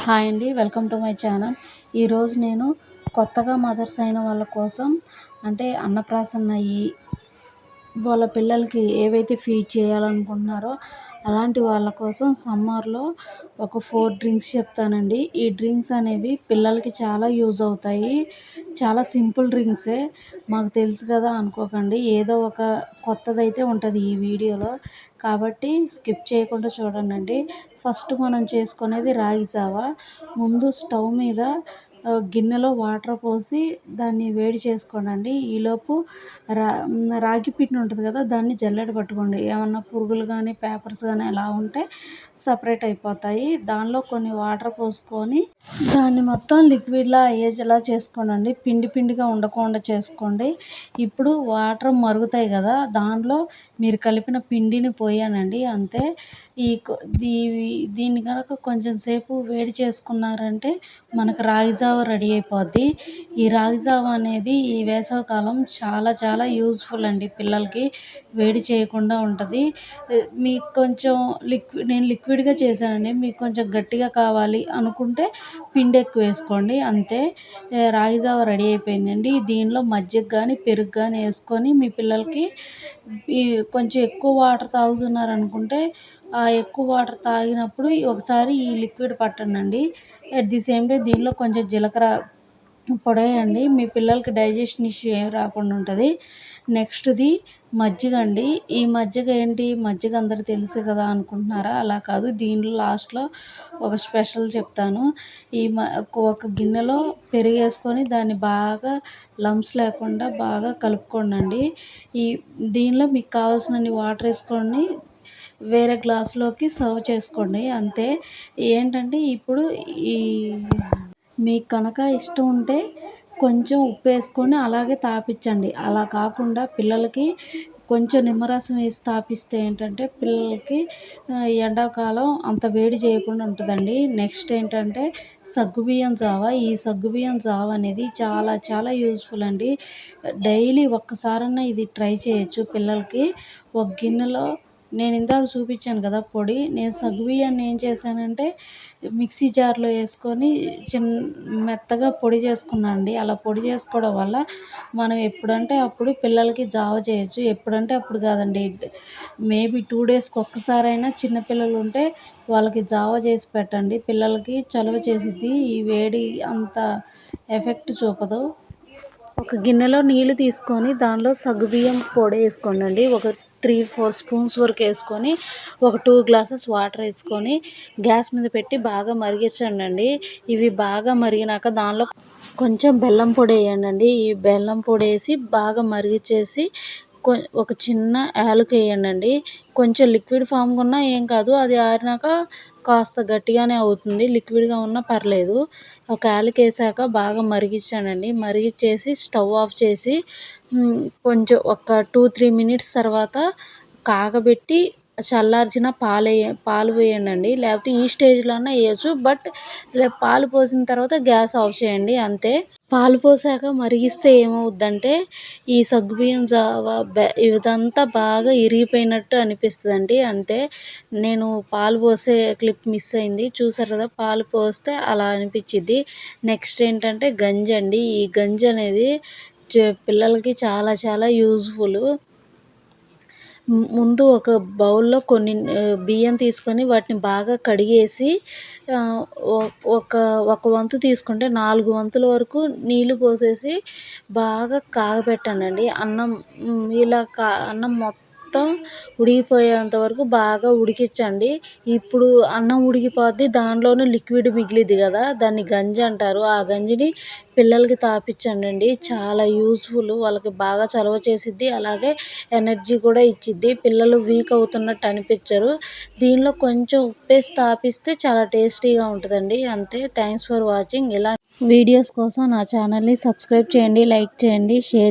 Hi అండి. Welcome to my channel. ఈరోజు నేను కొత్తగా మదర్స్ అయిన వాళ్ళ కోసం అంటే అన్నప్రాసన అయ్యి వాళ్ళ పిల్లలకి ఏవైతే ఫీడ్ చేయాలనుకుంటున్నారో అలాంటి వాళ్ళ కోసం సమ్మర్లో ఒక 4 డ్రింక్స్ చెప్తానండి. ఈ డ్రింక్స్ అనేవి పిల్లలకి చాలా యూజ్ అవుతాయి. చాలా సింపుల్ డ్రింక్సే. మాకు తెలుసు కదా అనుకోకండి. ఏదో ఒక కొత్తదైతే ఉంటుంది ఈ వీడియోలో. కాబట్టి స్కిప్ చేయకుండా చూడండి. ఫస్ట్ మనం చేసుకునేది రాగి జావ. ముందు స్టవ్ మీద గిన్నెలో వాటర్ పోసి దాన్ని వేడి చేసుకోండి. ఈలోపు రాగి పిండి ఉంటుంది కదా, దాన్ని జల్లెడ పట్టుకోండి. ఏమన్నా పురుగులు కానీ పేపర్స్ కానీ అలా ఉంటే సపరేట్ అయిపోతాయి. దానిలో కొన్ని వాటర్ పోసుకొని దాన్ని మొత్తం లిక్విడ్లా అయ్యేలా చేసుకోండి. పిండి పిండిగా ఉండకుండా చేసుకోండి. ఇప్పుడు వాటర్ మరుగుతాయి కదా, దానిలో మీరు కలిపిన పిండిని పోయానండి. అంతే. ఈ దీన్ని కనుక కొంచెం సేపు వేడి చేసుకున్నారంటే మనకు రాగి జావ రెడీ అయిపోద్ది. ఈ రాగి జావ అనేది ఈ వేసవికాలం చాలా చాలా యూజ్ఫుల్ అండి. పిల్లలకి వేడి చేయకుండా ఉంటుంది. మీకు కొంచెం నేను లిక్విడ్గా చేశానండి. మీకు కొంచెం గట్టిగా కావాలి అనుకుంటే పిండి ఎక్కువ వేసుకోండి. అంతే. రాగి జావ రెడీ అయిపోయిందండి. దీనిలో మజ్జిగ కానీ పెరుగు కానీ వేసుకొని మీ పిల్లలకి కొంచెం ఎక్కువ వాటర్ తాగుతున్నారనుకుంటే ఆ ఎక్కువ వాటర్ తాగినప్పుడు ఒకసారి ఈ లిక్విడ్ పట్టండి. అట్ ది సేమ్ టైం దీనిలో కొంచెం జీలకర్ర పొడేయండి. మీ పిల్లలకి డైజెషన్ ఇష్యూ ఏం రాకుండా ఉంటుంది. నెక్స్ట్ది మజ్జిగ అండి. ఈ మజ్జిగ ఏంటి, మజ్జిగ అందరూ తెలుసు కదా అనుకుంటున్నారా? అలా కాదు. దీనిలో లాస్ట్లో ఒక స్పెషల్ చెప్తాను. ఒక గిన్నెలో పెరుగు వేసుకొని దాన్ని బాగా లంప్స్ లేకుండా బాగా కలుపుకోండి. దీనిలో మీకు కావాల్సినన్ని వాటర్ వేసుకొని వేరే గ్లాసులోకి సర్వ్ చేసుకోండి. అంతే. ఏంటంటే ఇప్పుడు మీకు కనుక ఇష్టం ఉంటే కొంచెం ఉప్పు వేసుకొని అలాగే తాపించండి. అలా కాకుండా పిల్లలకి కొంచెం నిమ్మరసం వేసి తాపిస్తే ఏంటంటే పిల్లలకి ఎండాకాలం అంత వేడి చేయకుండా ఉంటుందండి. నెక్స్ట్ ఏంటంటే సగ్గుబియ్యం జావ. ఈ సగ్గుబియ్యం జావ అనేది చాలా చాలా యూజ్ఫుల్ అండి. డైలీ ఒక్కసారన్నా ఇది ట్రై చేయొచ్చు పిల్లలకి. ఒక గిన్నెలో నేను ఇందాక చూపించాను కదా పొడి, నేను సగ్గుబియ్యాన్ని ఏం చేశానంటే మిక్సీ జార్లో వేసుకొని మెత్తగా పొడి చేసుకున్నాను అండి. అలా పొడి చేసుకోవడం వల్ల మనం ఎప్పుడంటే అప్పుడు పిల్లలకి జావ చేయొచ్చు. ఎప్పుడంటే అప్పుడు కాదండి, మేబీ 2 డేస్కి ఒక్కసారైనా చిన్నపిల్లలు ఉంటే వాళ్ళకి జావ చేసి పెట్టండి. పిల్లలకి చలువ చేసిద్ది. ఈ వేడి అంత ఎఫెక్ట్ చూపదు. ఒక గిన్నెలో నీళ్ళు తీసుకొని దానిలో సగ్గుబియ్యం పొడి వేసుకోండి. ఒక 3-4 స్పూన్స్ వరకు వేసుకొని ఒక 2 గ్లాసెస్ వాటర్ వేసుకొని గ్యాస్ మీద పెట్టి బాగా మరిగించండి. ఇవి బాగా మరిగినాక దానిలో కొంచెం బెల్లం పొడి వేయండి. ఈ బెల్లం పొడి వేసి బాగా మరిగించేసి ఒక చిన్న యాలక వేయండి. కొంచెం లిక్విడ్ ఫామ్గా ఉన్నా ఏం కాదు, అది ఆరినాక కాస్త గట్టిగానే అవుతుంది. లిక్విడ్గా ఉన్నా పర్లేదు. ఒక యాలక వేసాక బాగా మరిగించానండి. మరిగించేసి స్టవ్ ఆఫ్ చేసి కొంచెం ఒక 2-3 మినిట్స్ తర్వాత కాగబెట్టి చల్లార్చిన పాలు వేయండి. లేకపోతే ఈ స్టేజ్లో అన్నా వేయచ్చు. బట్ పాలు పోసిన తర్వాత గ్యాస్ ఆఫ్ చేయండి. అంతే. పాలు పోసాక మరిగిస్తే ఏమవుద్దంటే ఈ సగ్గుబియ్యం జావ ఇదంతా బాగా ఇరిగిపోయినట్టు అనిపిస్తుందండి. అంతే. నేను పాలు పోసే క్లిప్ మిస్ అయింది. చూసారు కదా, పాలు పోస్తే అలా అనిపించిద్ది. నెక్స్ట్ ఏంటంటే గంజి అండి. ఈ గంజి అనేది పిల్లలకి చాలా చాలా యూజ్ఫుల్. ముందు ఒక బౌల్లో కొన్ని బియ్యం తీసుకొని వాటిని బాగా కడిగేసి ఒక వంతు తీసుకుంటే 4 వంతుల వరకు నీళ్లు పోసేసి బాగా కాగబెట్టండి. అన్నం మొత్తం ఉడికిపోయేంత వరకు బాగా ఉడికించండి. ఇప్పుడు అన్నం ఉడికిపోద్ది, దానిలోనూ లిక్విడ్ మిగిలిద్ది కదా, దాన్ని గంజి అంటారు. ఆ గంజిని పిల్లలకి తాపించండి. చాలా యూజ్ఫుల్. వాళ్ళకి బాగా చలువ చేసిద్ది. అలాగే ఎనర్జీ కూడా ఇచ్చిద్ది. పిల్లలు వీక్ అవుతున్నట్టు అనిపించరు. దీనిలో కొంచెం ఉప్పేసి తాపిస్తే చాలా టేస్టీగా ఉంటుందండి. అంతే. Thanks for watching. ఇలా వీడియోస్ కోసం నా ఛానల్ని సబ్స్క్రైబ్ చేయండి, లైక్ చేయండి, షేర్